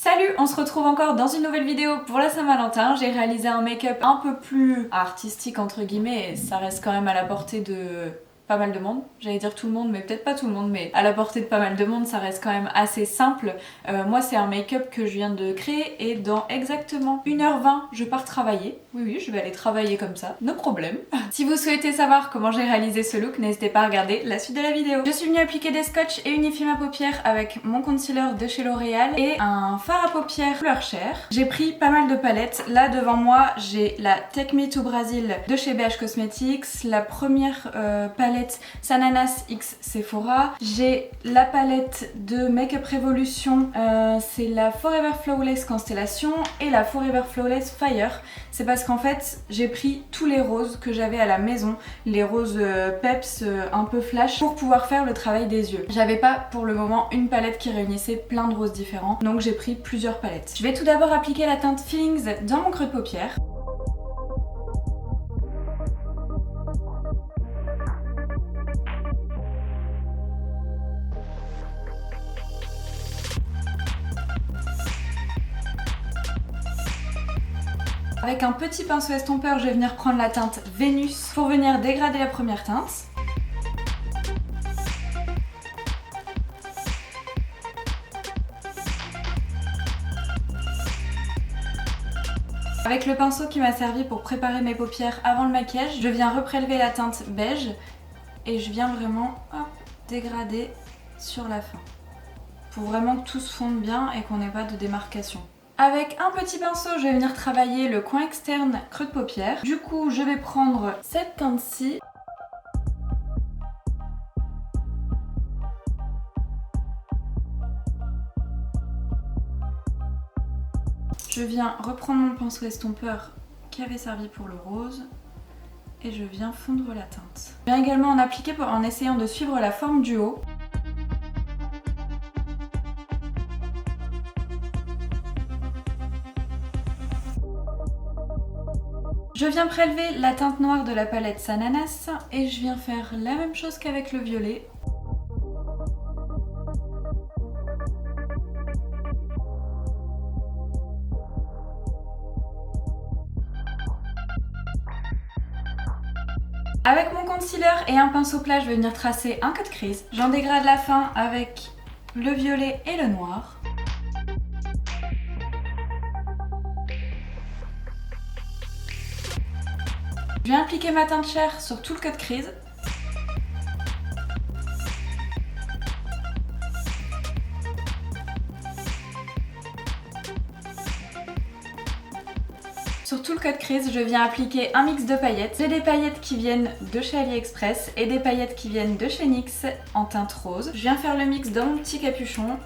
Salut, on se retrouve encore dans une nouvelle vidéo pour la Saint-Valentin. J'ai réalisé un make-up un peu plus artistique entre guillemets et ça reste quand même à la portée de pas mal de monde. J'allais dire tout le monde mais peut-être pas tout le monde, mais à la portée de pas mal de monde, ça reste quand même assez simple. Moi c'est un make-up que je viens de créer et dans exactement 1h20 je pars travailler. Oui, je vais aller travailler comme ça, no problème. Si vous souhaitez savoir comment j'ai réalisé ce look, n'hésitez pas à regarder la suite de la vidéo. Je suis venue appliquer des scotch et unifier ma paupière avec mon concealer de chez L'Oréal et un fard à paupières couleur chair. J'ai pris pas mal de palettes. Là devant moi j'ai la Take Me to Brazil de chez BH Cosmetics, la première palette Sananas X Sephora. J'ai la palette de Makeup Revolution, c'est la Forever Flawless Constellation et la Forever Flawless Fire. C'est parce qu'en fait j'ai pris tous les roses que j'avais à la maison, les roses peps un peu flash pour pouvoir faire le travail des yeux. J'avais pas pour le moment une palette qui réunissait plein de roses différents, donc j'ai pris plusieurs palettes. Je vais tout d'abord appliquer la teinte Feelings dans mon creux de paupière. Avec un petit pinceau estompeur, je vais venir prendre la teinte Vénus pour venir dégrader la première teinte. Avec le pinceau qui m'a servi pour préparer mes paupières avant le maquillage, je viens reprélever la teinte beige et je viens vraiment dégrader sur la fin pour vraiment que tout se fonde bien et qu'on n'ait pas de démarcation. Avec un petit pinceau, je vais venir travailler le coin externe creux de paupière. Du coup, je vais prendre cette teinte-ci. Je viens reprendre mon pinceau estompeur qui avait servi pour le rose et je viens fondre la teinte. Je viens également en appliquer en essayant de suivre la forme du haut. Je viens prélever la teinte noire de la palette Sananas et je viens faire la même chose qu'avec le violet. Avec mon concealer et un pinceau plat, je vais venir tracer un cut crease. J'en dégrade la fin avec le violet et le noir. Je viens appliquer ma teinte chair sur tout le cut crease. Sur tout le cut crease, je viens appliquer un mix de paillettes. J'ai des paillettes qui viennent de chez AliExpress et des paillettes qui viennent de chez NYX en teinte rose. Je viens faire le mix dans mon petit capuchon,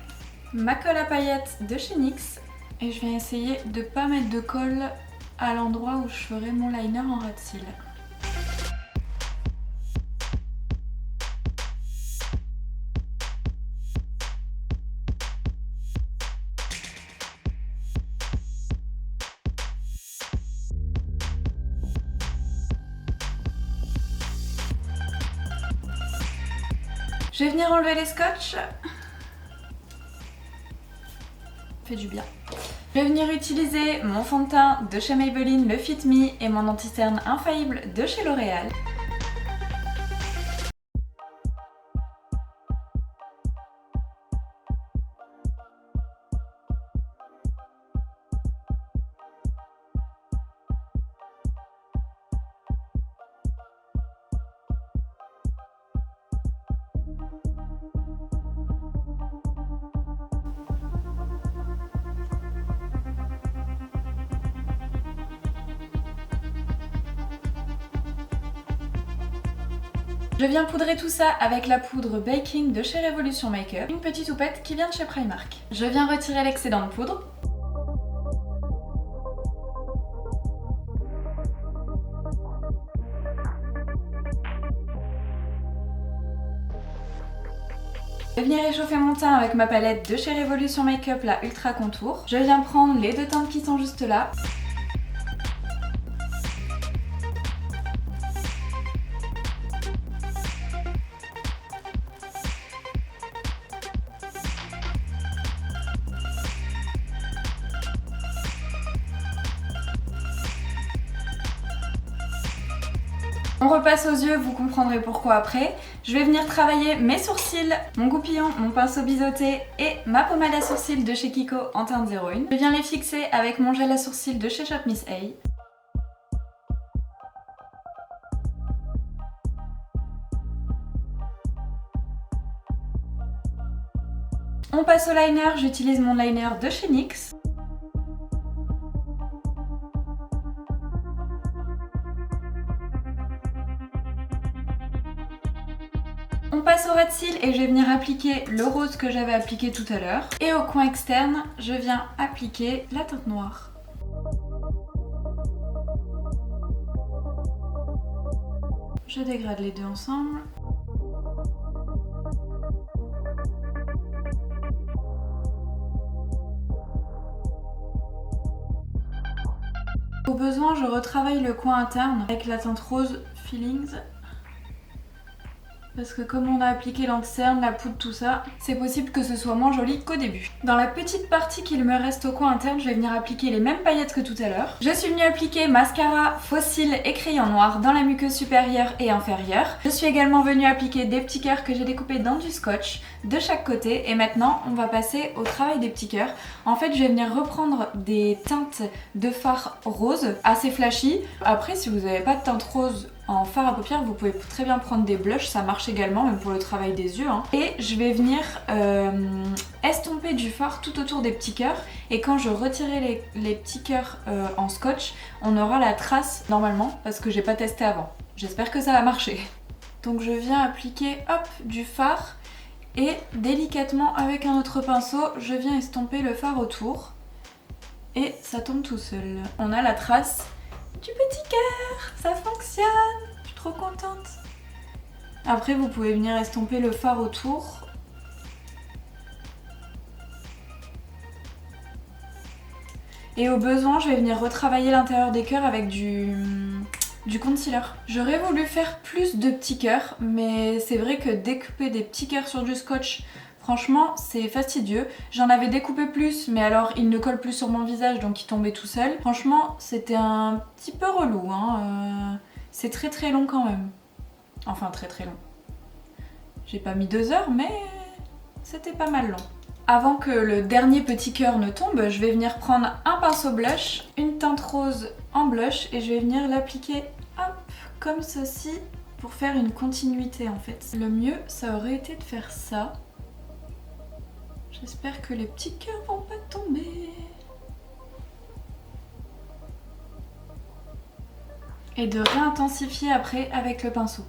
ma colle à paillettes de chez NYX et je viens essayer de ne pas mettre de colle à l'endroit où je ferai mon liner en ras de cils. Je vais venir enlever les scotch. Fait du bien. Je vais venir utiliser mon fond de teint de chez Maybelline, le Fit Me, et mon anti-cerne infaillible de chez L'Oréal. Je viens poudrer tout ça avec la poudre Baking de chez Revolution Makeup, une petite houppette qui vient de chez Primark. Je viens retirer l'excédent de poudre. Je vais venir réchauffer mon teint avec ma palette de chez Revolution Makeup, la Ultra Contour. Je viens prendre les deux teintes qui sont juste là. On repasse aux yeux, vous comprendrez pourquoi après. Je vais venir travailler mes sourcils, mon goupillon, mon pinceau biseauté et ma pommade à sourcils de chez Kiko en teinte 01. Je viens les fixer avec mon gel à sourcils de chez Shop Miss A. On passe au liner, j'utilise mon liner de chez NYX. On passe au ras de cils et je vais venir appliquer le rose que j'avais appliqué tout à l'heure. Et au coin externe, je viens appliquer la teinte noire. Je dégrade les deux ensemble. Au besoin, je retravaille le coin interne avec la teinte rose Feelings. Parce que comme on a appliqué l'externe, la poudre, tout ça, c'est possible que ce soit moins joli qu'au début. Dans la petite partie qu'il me reste au coin interne, je vais venir appliquer les mêmes paillettes que tout à l'heure. Je suis venue appliquer mascara, faux cils et crayon noir dans la muqueuse supérieure et inférieure. Je suis également venue appliquer des petits cœurs que j'ai découpés dans du scotch de chaque côté. Et maintenant, on va passer au travail des petits cœurs. En fait, je vais venir reprendre des teintes de fard rose assez flashy. Après, si vous n'avez pas de teinte rose en fard à paupières, vous pouvez très bien prendre des blushs, ça marche également, même pour le travail des yeux. Et je vais venir estomper du fard tout autour des petits cœurs. Et quand je retirerai les petits cœurs en scotch, on aura la trace normalement, parce que j'ai pas testé avant. J'espère que ça va marcher. Donc je viens appliquer hop, du fard et délicatement avec un autre pinceau, je viens estomper le fard autour. Et ça tombe tout seul. On a la trace du petit cœur, ça fonctionne, je suis trop contente. Après vous pouvez venir estomper le fard autour. Et au besoin je vais venir retravailler l'intérieur des cœurs avec du concealer. J'aurais voulu faire plus de petits cœurs, mais c'est vrai que découper des petits cœurs sur du scotch, franchement, c'est fastidieux. J'en avais découpé plus, mais alors il ne colle plus sur mon visage, donc il tombait tout seul. Franchement, c'était un petit peu relou. C'est très très long quand même. Enfin, très très long. J'ai pas mis 2 heures, mais c'était pas mal long. Avant que le dernier petit cœur ne tombe, je vais venir prendre un pinceau blush, une teinte rose en blush, et je vais venir l'appliquer hop, comme ceci, pour faire une continuité en fait. Le mieux, ça aurait été de faire ça. J'espère que les petits cœurs vont pas tomber. Et de réintensifier après avec le pinceau.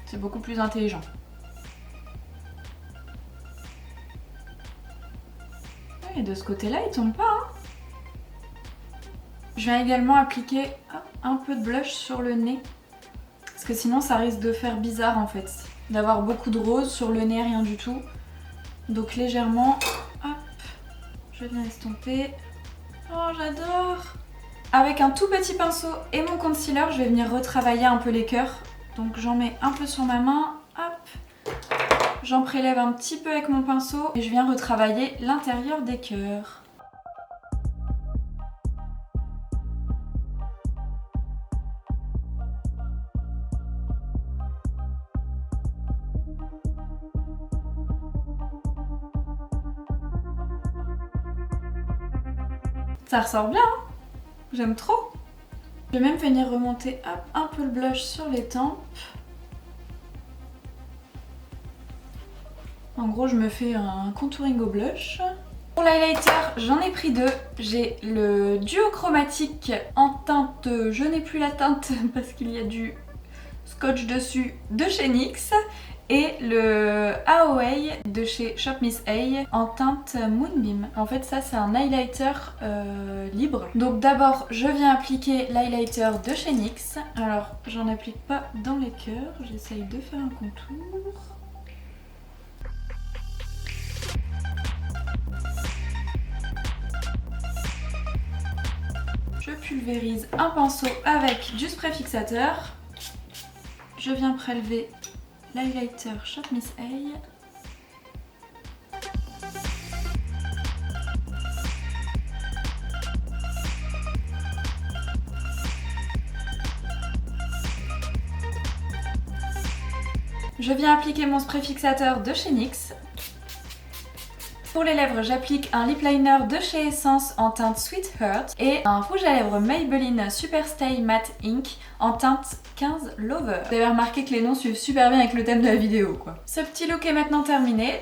C'est beaucoup plus intelligent. Et de ce côté-là, il tombe pas. Je viens également appliquer un peu de blush sur le nez. Parce que sinon ça risque de faire bizarre en fait, d'avoir beaucoup de rose sur le nez, rien du tout. Donc légèrement, hop, je viens estomper. Oh j'adore! Avec un tout petit pinceau et mon concealer, je vais venir retravailler un peu les cœurs. Donc j'en mets un peu sur ma main, hop, j'en prélève un petit peu avec mon pinceau et je viens retravailler l'intérieur des cœurs. Ça ressort bien, hein, j'aime trop. Je vais même venir remonter hop, un peu le blush sur les tempes. En gros, je me fais un contouring au blush. Pour l'highlighter, j'en ai pris 2. J'ai le duo chromatique en teinte, je n'ai plus la teinte parce qu'il y a du scotch dessus de chez NYX. Et le AOA de chez Shop Miss A en teinte Moonbeam. En fait ça c'est un highlighter libre. Donc d'abord je viens appliquer l'highlighter de chez NYX. Alors j'en applique pas dans les cœurs, j'essaye de faire un contour. Je pulvérise un pinceau avec du spray fixateur. Je viens prélever l'highlighter Shop Miss A. Je viens appliquer mon spray fixateur de chez NYX. Pour les lèvres, j'applique un lip liner de chez Essence en teinte Sweetheart et un rouge à lèvres Maybelline Super Stay Matte Ink en teinte 15 Lover. Vous avez remarqué que les noms suivent super bien avec le thème de la vidéo quoi. Ce petit look est maintenant terminé.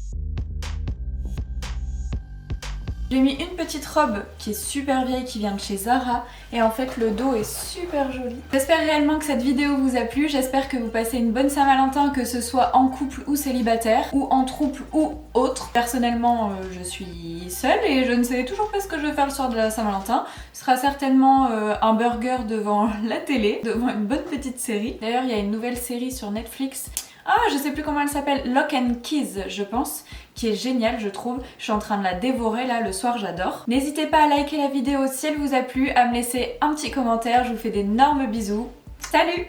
J'ai mis une petite robe qui est super vieille qui vient de chez Zara et en fait le dos est super joli. J'espère réellement que cette vidéo vous a plu, j'espère que vous passez une bonne Saint-Valentin, que ce soit en couple ou célibataire ou en trouble ou autre. Personnellement je suis seule et je ne sais toujours pas ce que je vais faire le soir de la Saint-Valentin. Ce sera certainement un burger devant la télé, devant une bonne petite série. D'ailleurs il y a une nouvelle série sur Netflix. Ah, je sais plus comment elle s'appelle, Lock and Keys je pense, qui est géniale je trouve. Je suis en train de la dévorer là le soir, j'adore. N'hésitez pas à liker la vidéo si elle vous a plu, à me laisser un petit commentaire, je vous fais d'énormes bisous. Salut!